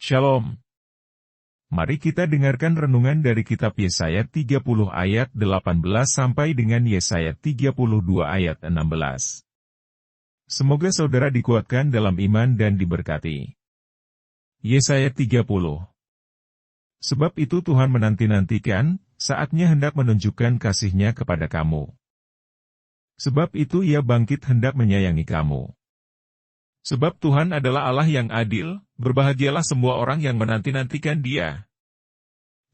Shalom. Mari kita dengarkan renungan dari kitab Yesaya 30 ayat 18 sampai dengan Yesaya 32 ayat 16. Semoga saudara dikuatkan dalam iman dan diberkati. Yesaya 30. Sebab itu Tuhan menanti-nantikan, saatnya hendak menunjukkan kasih-Nya kepada kamu. Sebab itu Ia bangkit hendak menyayangi kamu. Sebab Tuhan adalah Allah yang adil, berbahagialah semua orang yang menanti-nantikan Dia.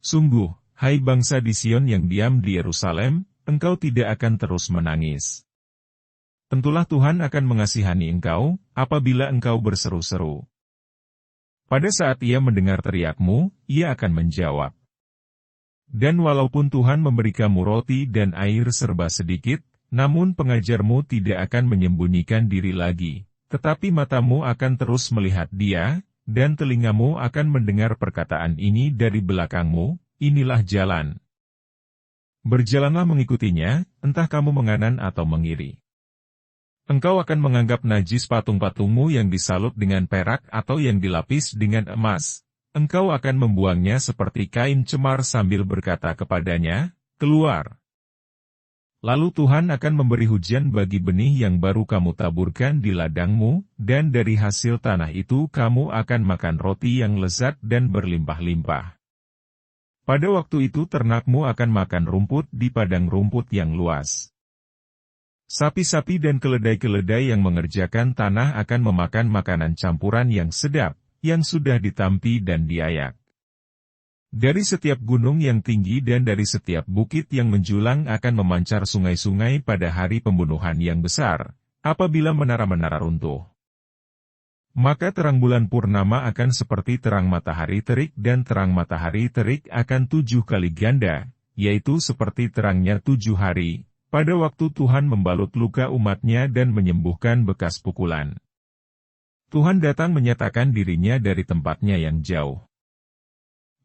Sungguh, hai bangsa di Sion yang diam di Yerusalem, engkau tidak akan terus menangis. Tentulah Tuhan akan mengasihani engkau, apabila engkau berseru-seru. Pada saat Ia mendengar teriakmu, Ia akan menjawab. Dan walaupun Tuhan memberi kamu roti dan air serba sedikit, namun pengajarmu tidak akan menyembunyikan diri lagi. Tetapi matamu akan terus melihat Dia, dan telingamu akan mendengar perkataan ini dari belakangmu, inilah jalan. Berjalanlah mengikutinya, entah kamu menganan atau mengiri. Engkau akan menganggap najis patung-patungmu yang disalut dengan perak atau yang dilapis dengan emas. Engkau akan membuangnya seperti kain cemar sambil berkata kepadanya, keluar. Lalu Tuhan akan memberi hujan bagi benih yang baru kamu taburkan di ladangmu, dan dari hasil tanah itu kamu akan makan roti yang lezat dan berlimpah-limpah. Pada waktu itu ternakmu akan makan rumput di padang rumput yang luas. Sapi-sapi dan keledai-keledai yang mengerjakan tanah akan memakan makanan campuran yang sedap, yang sudah ditampi dan diayak. Dari setiap gunung yang tinggi dan dari setiap bukit yang menjulang akan memancar sungai-sungai pada hari pembunuhan yang besar, apabila menara-menara runtuh. Maka terang bulan purnama akan seperti terang matahari terik dan terang matahari terik akan 7 kali ganda, yaitu seperti terangnya 7 hari, pada waktu Tuhan membalut luka umat-Nya dan menyembuhkan bekas pukulan. Tuhan datang menyatakan diri-Nya dari tempat-Nya yang jauh.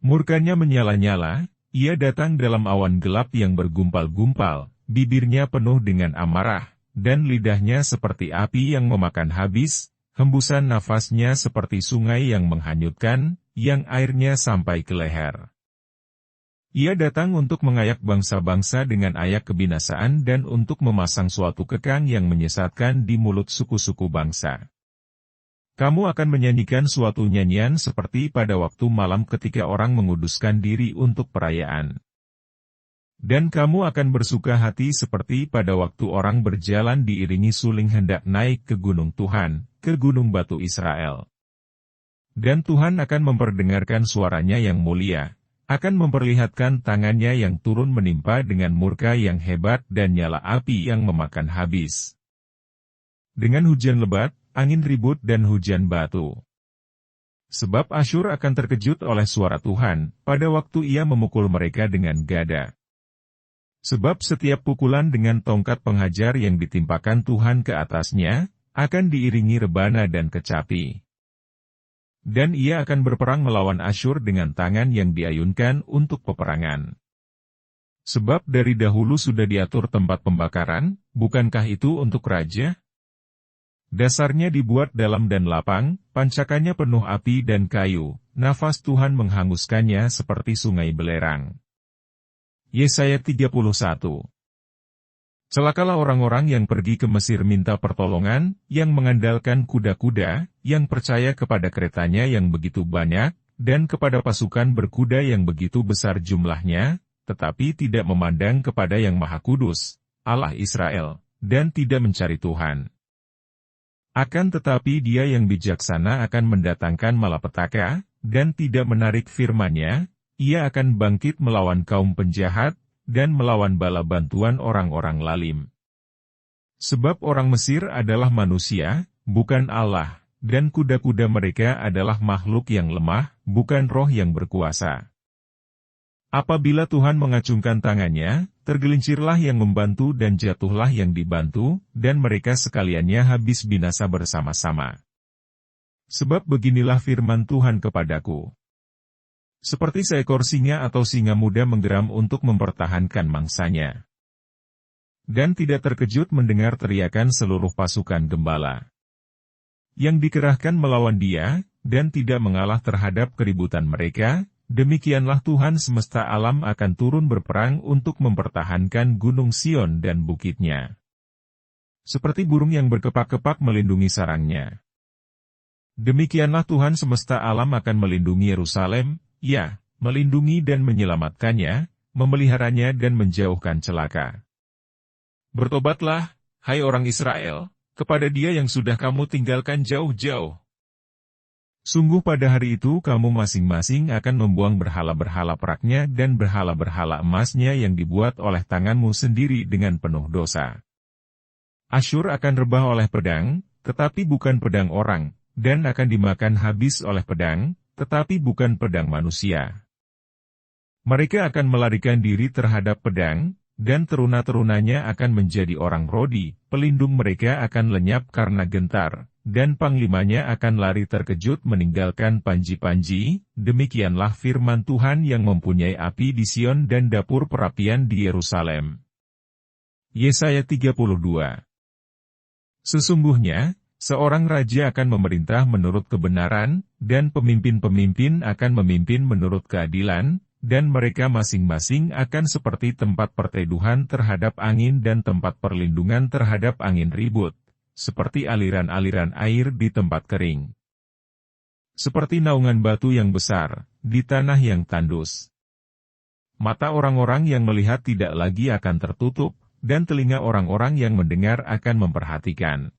Murka-Nya menyala-nyala, Ia datang dalam awan gelap yang bergumpal-gumpal, bibir-Nya penuh dengan amarah, dan lidah-Nya seperti api yang memakan habis, hembusan nafas-Nya seperti sungai yang menghanyutkan, yang airnya sampai ke leher. Ia datang untuk mengayak bangsa-bangsa dengan ayak kebinasaan dan untuk memasang suatu kekang yang menyesatkan di mulut suku-suku bangsa. Kamu akan menyanyikan suatu nyanyian seperti pada waktu malam ketika orang menguduskan diri untuk perayaan. Dan kamu akan bersuka hati seperti pada waktu orang berjalan diiringi suling hendak naik ke gunung Tuhan, ke gunung batu Israel. Dan Tuhan akan memperdengarkan suaranya yang mulia, akan memperlihatkan tangannya yang turun menimpa dengan murka yang hebat dan nyala api yang memakan habis. Dengan hujan lebat, angin ribut dan hujan batu. Sebab Asyur akan terkejut oleh suara Tuhan, pada waktu Ia memukul mereka dengan gada. Sebab setiap pukulan dengan tongkat penghajar yang ditimpakan Tuhan ke atasnya, akan diiringi rebana dan kecapi. Dan Ia akan berperang melawan Asyur dengan tangan yang diayunkan untuk peperangan. Sebab dari dahulu sudah diatur tempat pembakaran, bukankah itu untuk raja? Dasarnya dibuat dalam dan lapang, pancakannya penuh api dan kayu, nafas Tuhan menghanguskannya seperti sungai belerang. Yesaya 31. Celakalah orang-orang yang pergi ke Mesir minta pertolongan, yang mengandalkan kuda-kuda, yang percaya kepada keretanya yang begitu banyak, dan kepada pasukan berkuda yang begitu besar jumlahnya, tetapi tidak memandang kepada Yang Maha Kudus, Allah Israel, dan tidak mencari Tuhan. Akan tetapi Dia yang bijaksana akan mendatangkan malapetaka, dan tidak menarik firman-Nya, Ia akan bangkit melawan kaum penjahat, dan melawan bala bantuan orang-orang lalim. Sebab orang Mesir adalah manusia, bukan Allah, dan kuda-kuda mereka adalah makhluk yang lemah, bukan roh yang berkuasa. Apabila Tuhan mengacungkan tangannya, tergelincirlah yang membantu dan jatuhlah yang dibantu, dan mereka sekaliannya habis binasa bersama-sama. Sebab beginilah firman Tuhan kepadaku. Seperti seekor singa atau singa muda menggeram untuk mempertahankan mangsanya. Dan tidak terkejut mendengar teriakan seluruh pasukan gembala. Yang dikerahkan melawan dia, dan tidak mengalah terhadap keributan mereka, demikianlah Tuhan semesta alam akan turun berperang untuk mempertahankan Gunung Sion dan bukitnya. Seperti burung yang berkepak-kepak melindungi sarangnya. Demikianlah Tuhan semesta alam akan melindungi Yerusalem, ya, melindungi dan menyelamatkannya, memeliharanya dan menjauhkan celaka. Bertobatlah, hai orang Israel, kepada Dia yang sudah kamu tinggalkan jauh-jauh. Sungguh pada hari itu kamu masing-masing akan membuang berhala-berhala peraknya dan berhala-berhala emasnya yang dibuat oleh tanganmu sendiri dengan penuh dosa. Asyur akan rebah oleh pedang, tetapi bukan pedang orang, dan akan dimakan habis oleh pedang, tetapi bukan pedang manusia. Mereka akan melarikan diri terhadap pedang, dan teruna-terunanya akan menjadi orang Rodi, pelindung mereka akan lenyap karena gentar, dan panglimanya akan lari terkejut meninggalkan panji-panji, demikianlah firman Tuhan yang mempunyai api di Sion dan dapur perapian di Yerusalem. Yesaya 32. Sesungguhnya, seorang raja akan memerintah menurut kebenaran, dan pemimpin-pemimpin akan memimpin menurut keadilan, dan mereka masing-masing akan seperti tempat perteduhan terhadap angin dan tempat perlindungan terhadap angin ribut, seperti aliran-aliran air di tempat kering. Seperti naungan batu yang besar, di tanah yang tandus. Mata orang-orang yang melihat tidak lagi akan tertutup, dan telinga orang-orang yang mendengar akan memperhatikan.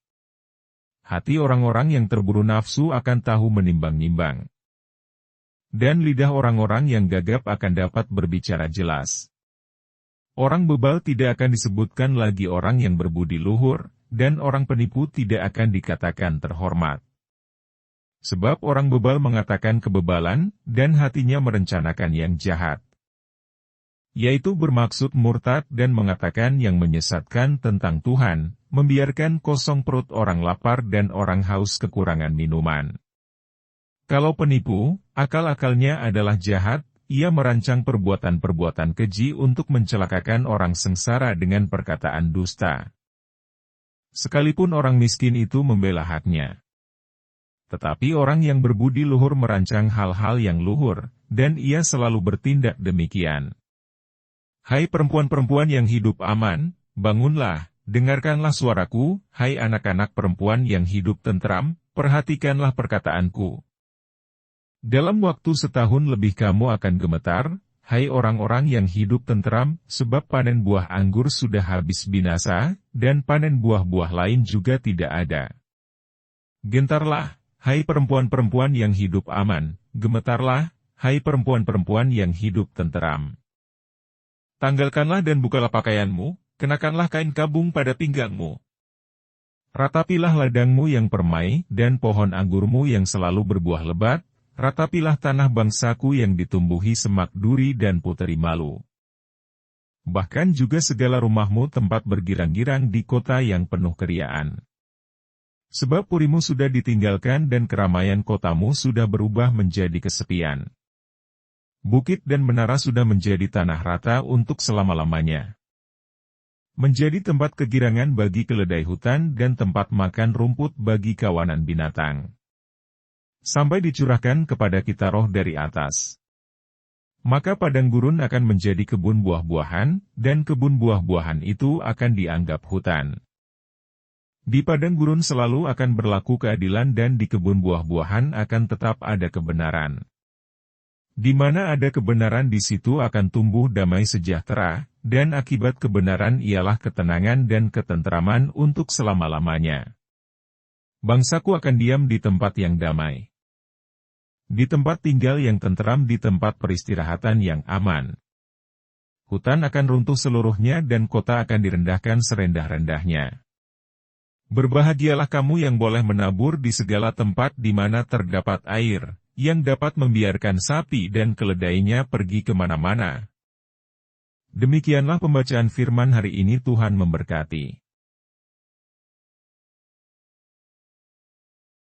Hati orang-orang yang terburu nafsu akan tahu menimbang-nimbang. Dan lidah orang-orang yang gagap akan dapat berbicara jelas. Orang bebal tidak akan disebutkan lagi orang yang berbudi luhur, dan orang penipu tidak akan dikatakan terhormat. Sebab orang bebal mengatakan kebebalan, dan hatinya merencanakan yang jahat. Yaitu bermaksud murtad dan mengatakan yang menyesatkan tentang Tuhan, membiarkan kosong perut orang lapar dan orang haus kekurangan minuman. Kalau penipu, akal-akalnya adalah jahat, ia merancang perbuatan-perbuatan keji untuk mencelakakan orang sengsara dengan perkataan dusta. Sekalipun orang miskin itu membela haknya. Tetapi orang yang berbudi luhur merancang hal-hal yang luhur, dan ia selalu bertindak demikian. Hai perempuan-perempuan yang hidup aman, bangunlah, dengarkanlah suaraku, hai anak-anak perempuan yang hidup tentram, perhatikanlah perkataanku. Dalam waktu setahun lebih kamu akan gemetar, hai orang-orang yang hidup tentram, sebab panen buah anggur sudah habis binasa, dan panen buah-buah lain juga tidak ada. Gentarlah, hai perempuan-perempuan yang hidup aman, gemetarlah, hai perempuan-perempuan yang hidup tenteram. Tanggalkanlah dan bukalah pakaianmu, kenakanlah kain kabung pada pinggangmu. Ratapilah ladangmu yang permai, dan pohon anggurmu yang selalu berbuah lebat, ratapilah tanah bangsaku yang ditumbuhi semak duri dan puteri malu. Bahkan juga segala rumahmu tempat bergirang-girang di kota yang penuh keriaan. Sebab purimu sudah ditinggalkan dan keramaian kotamu sudah berubah menjadi kesepian. Bukit dan menara sudah menjadi tanah rata untuk selama-lamanya. Menjadi tempat kegirangan bagi keledai hutan dan tempat makan rumput bagi kawanan binatang. Sampai dicurahkan kepada kita roh dari atas. Maka padang gurun akan menjadi kebun buah-buahan, dan kebun buah-buahan itu akan dianggap hutan. Di padang gurun selalu akan berlaku keadilan dan di kebun buah-buahan akan tetap ada kebenaran. Di mana ada kebenaran di situ akan tumbuh damai sejahtera, dan akibat kebenaran ialah ketenangan dan ketentraman untuk selama-lamanya. Bangsaku akan diam di tempat yang damai. Di tempat tinggal yang tentram di tempat peristirahatan yang aman. Hutan akan runtuh seluruhnya dan kota akan direndahkan serendah-rendahnya. Berbahagialah kamu yang boleh menabur di segala tempat di mana terdapat air, yang dapat membiarkan sapi dan keledainya pergi kemana-mana. Demikianlah pembacaan firman hari ini. Tuhan memberkati.